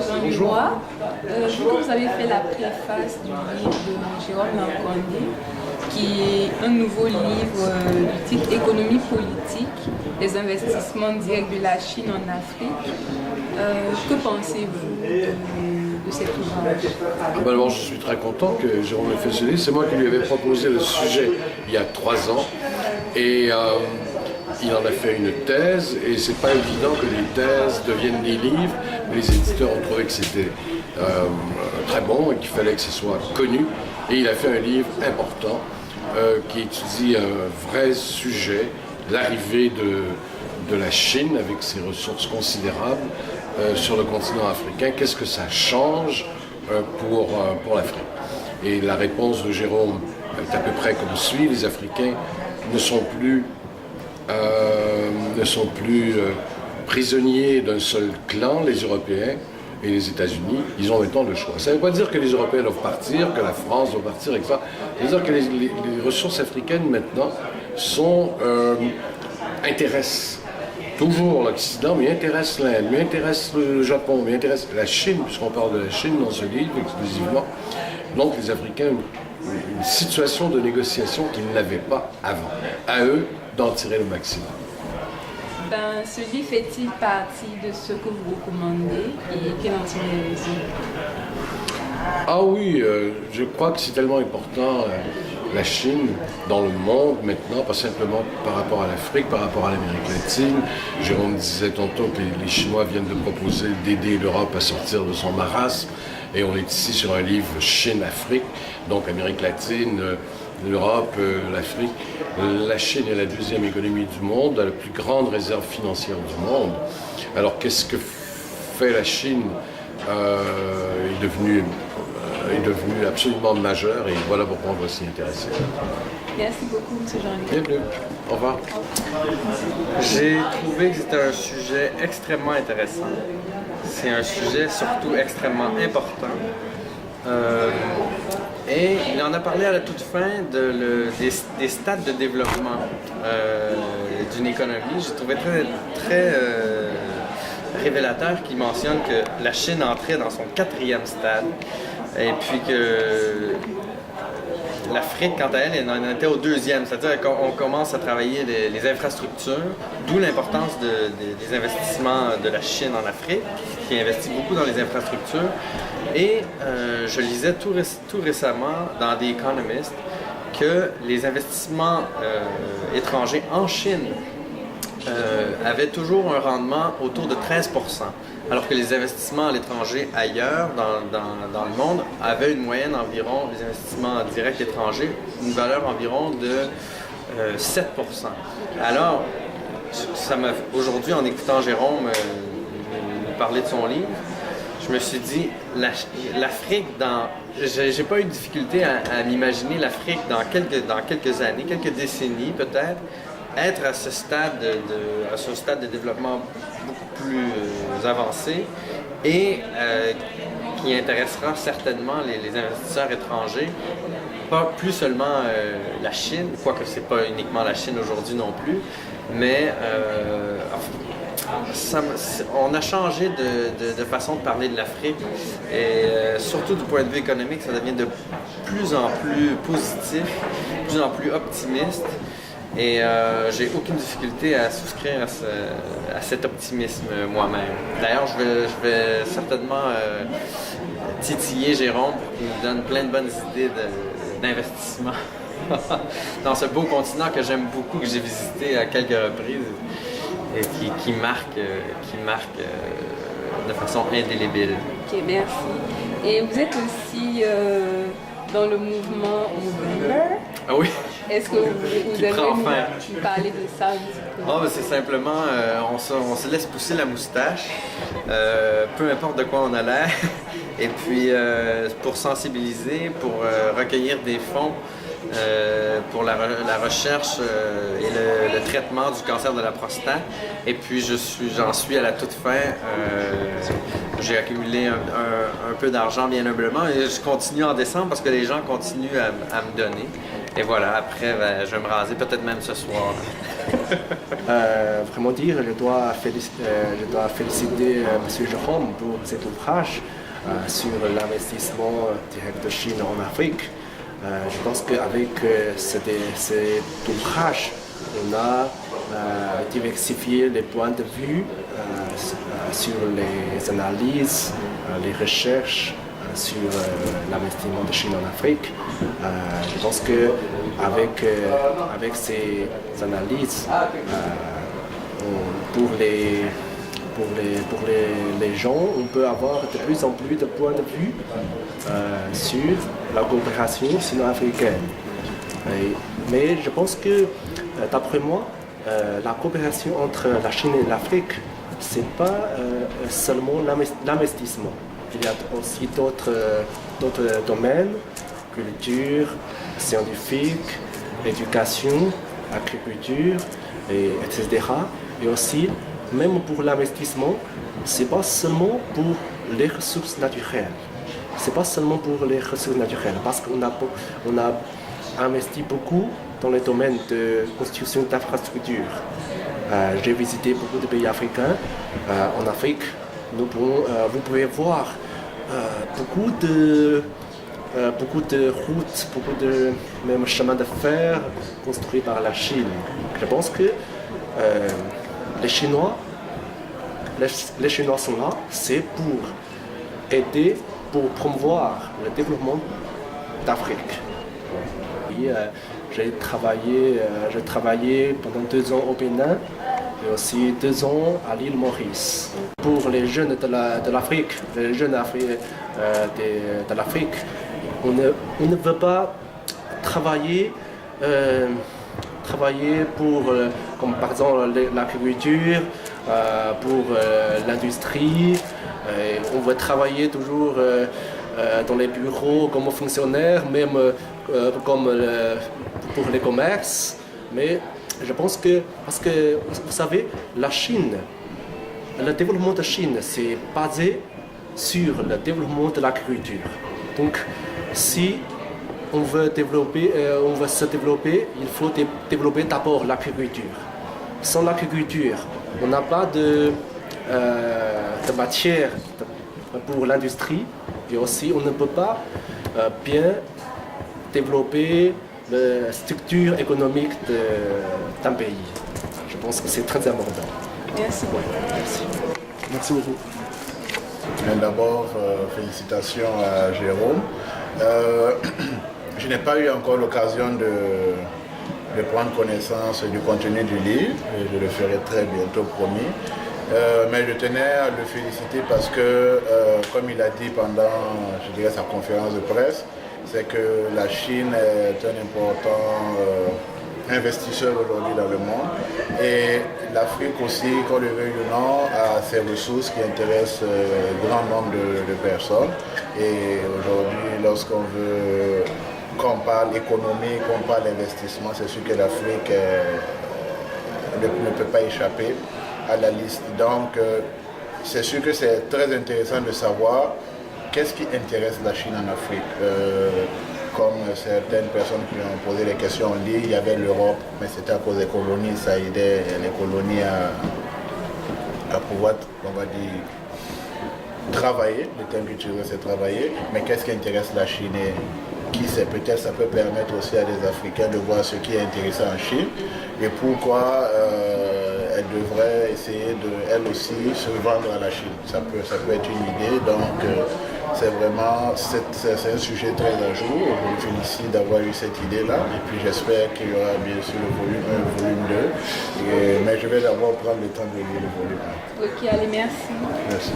Jean Leroy. Vu que vous avez fait la préface du livre de Jérôme Lanconde, qui est un nouveau livre du titre Économie politique, les investissements directs de la Chine en Afrique, que pensez-vous de cet ouvrage? D'abord, je suis très content que Jérôme ait fait ce livre. C'est moi qui lui avais proposé le sujet il y a 3 ans. Et il en a fait une thèse. Et c'est pas évident que les thèses deviennent des livres. Mais les éditeurs ont trouvé que c'était très bon et qu'il fallait que ce soit connu. Et il a fait un livre important qui étudie un vrai sujet, l'arrivée de la Chine avec ses ressources considérables sur le continent africain. Qu'est-ce que ça change pour l'Afrique? Et la réponse de Jérôme est à peu près comme suit. Les Africains ne sont plus prisonniers d'un seul clan, les Européens et les États-Unis. Ils ont maintenant le choix. Ça ne veut pas dire que les Européens doivent partir, que la France doit partir, etc. Ça veut dire que les ressources africaines maintenant intéressent toujours l'Occident, mais intéresse l'Inde, mais intéresse le Japon, mais intéresse la Chine, puisqu'on parle de la Chine dans ce livre exclusivement. Donc les Africains ont une situation de négociation qu'ils n'avaient pas avant. À eux d'en tirer le maximum. Ce livre fait-il partie de ce que vous recommandez et quel en tirez-vous? Ah oui, je crois que c'est tellement important. La Chine dans le monde maintenant, pas simplement par rapport à l'Afrique, par rapport à l'Amérique latine. Jérôme disait tantôt que les Chinois viennent de proposer d'aider l'Europe à sortir de son marasme. Et on est ici sur un livre Chine-Afrique, donc Amérique latine, l'Europe, l'Afrique. La Chine est la 2e économie du monde, la plus grande réserve financière du monde. Alors qu'est-ce que fait la Chine? Est devenu absolument majeur et voilà pourquoi on va s'y intéresser. Merci beaucoup, M. Jean-Luc. Bienvenue. Au revoir. J'ai trouvé que c'était un sujet extrêmement intéressant. C'est un sujet surtout extrêmement important. Et il en a parlé à la toute fin des stades de développement d'une économie. J'ai trouvé très révélateur qu'il mentionne que la Chine entrait dans son 4e stade et puis que l'Afrique, quant à elle, elle en était au 2e, c'est-à-dire qu'on commence à travailler les infrastructures, d'où l'importance des investissements de la Chine en Afrique, qui investit beaucoup dans les infrastructures. Et je lisais tout récemment dans The Economist que les investissements étrangers en Chine avaient toujours un rendement autour de 13%, alors que les investissements à l'étranger ailleurs dans le monde avaient une moyenne environ, les investissements directs étrangers, une valeur environ de 7%. Alors, aujourd'hui, en écoutant Jérôme nous parler de son livre, je me suis dit, l'Afrique j'ai pas eu de difficulté à m'imaginer l'Afrique dans quelques années, quelques décennies peut-être, être à ce stade de développement beaucoup plus avancé et qui intéressera certainement les investisseurs étrangers, pas plus seulement la Chine, quoique c'est pas uniquement la Chine aujourd'hui non plus, mais on a changé de façon de parler de l'Afrique et surtout du point de vue économique, ça devient de plus en plus positif, de plus en plus optimiste. Et j'ai aucune difficulté à souscrire à cet optimisme moi-même. D'ailleurs, je vais certainement titiller Jérôme pour qu'il nous donne plein de bonnes idées d'investissement dans ce beau continent que j'aime beaucoup, que j'ai visité à quelques reprises et qui marque de façon indélébile. Ok, merci. Et vous êtes aussi dans le mouvement Movember. Ah oui? Est-ce que vous avez nous parler de ça un petit peu? Oh, ben c'est simplement, on se laisse pousser la moustache, peu importe de quoi on a l'air, et puis pour sensibiliser, pour recueillir des fonds pour la recherche et le traitement du cancer de la prostate. Et puis j'en suis à la toute fin. J'ai accumulé un peu d'argent bien humblement et je continue en décembre parce que les gens continuent à me donner. Et voilà, après, je vais me raser peut-être même ce soir. Vraiment dire, je dois féliciter M. Jérôme pour cet ouvrage sur l'investissement direct de Chine en Afrique. Je pense qu'avec cet ouvrage, on a diversifié les points de vue sur les analyses, les recherches sur l'investissement de Chine en Afrique. Je pense qu'avec ces analyses, pour les gens, on peut avoir de plus en plus de points de vue sur la coopération sino-africaine. Mais je pense que, d'après moi, la coopération entre la Chine et l'Afrique, ce n'est pas seulement l'investissement. Il y a aussi d'autres domaines, culture, scientifique, éducation, agriculture, etc. Et aussi, même pour l'investissement, ce n'est pas seulement pour les ressources naturelles. C'est pas seulement pour les ressources naturelles, parce qu'on a investi beaucoup dans le domaine de construction d'infrastructures. J'ai visité beaucoup de pays africains. En Afrique, vous pouvez voir beaucoup de routes, beaucoup de même chemins de fer construits par la Chine. Je pense que les Chinois sont là, c'est pour aider, pour promouvoir le développement d'Afrique. J'ai travaillé pendant 2 ans au Bénin et aussi 2 ans à l'île Maurice. Pour les jeunes de l'Afrique, les jeunes de l'Afrique, on ne veut pas travailler pour, comme par exemple l'agriculture, pour l'industrie. On veut travailler toujours dans les bureaux comme fonctionnaire, même comme pour les commerces. Mais je pense que, parce que vous savez, la Chine, le développement de la Chine, c'est basé sur le développement de l'agriculture. Donc, si on veut se développer, il faut développer d'abord l'agriculture. Sans l'agriculture, on n'a pas de matière pour l'industrie et aussi on ne peut pas bien développer la structure économique d'un pays. Je pense que c'est très important. Merci beaucoup. Merci beaucoup. D'abord, félicitations à Jérôme. Je n'ai pas eu encore l'occasion de prendre connaissance du contenu du livre, et je le ferai très bientôt, promis. Mais je tenais à le féliciter parce que, comme il a dit pendant, je dirais, sa conférence de presse, c'est que la Chine est un important investisseur aujourd'hui dans le monde. Et l'Afrique aussi, qu'on le veuille ou non, a ses ressources qui intéressent un grand nombre de personnes. Et aujourd'hui, qu'on parle économie, qu'on parle investissement, c'est sûr que l'Afrique ne peut pas échapper à la liste. Donc, c'est sûr que c'est très intéressant de savoir qu'est-ce qui intéresse la Chine en Afrique. Comme certaines personnes qui ont posé des questions en ligne, il y avait l'Europe, mais c'était à cause des colonies, ça aidait les colonies à pouvoir, on va dire, travailler. Le terme que tu veux, c'est travailler. Mais qu'est-ce qui intéresse la Chine? Qui sait, peut-être ça peut permettre aussi à des Africains de voir ce qui est intéressant en Chine et pourquoi elle devrait essayer elle aussi se vendre à la Chine. Ça peut être une idée, donc c'est un sujet très à jour. Je vous félicite d'avoir eu cette idée-là et puis j'espère qu'il y aura bien sûr le volume 1 et le volume 2. Mais je vais d'abord prendre le temps de lire le volume 1. Ok, allez, merci. Merci.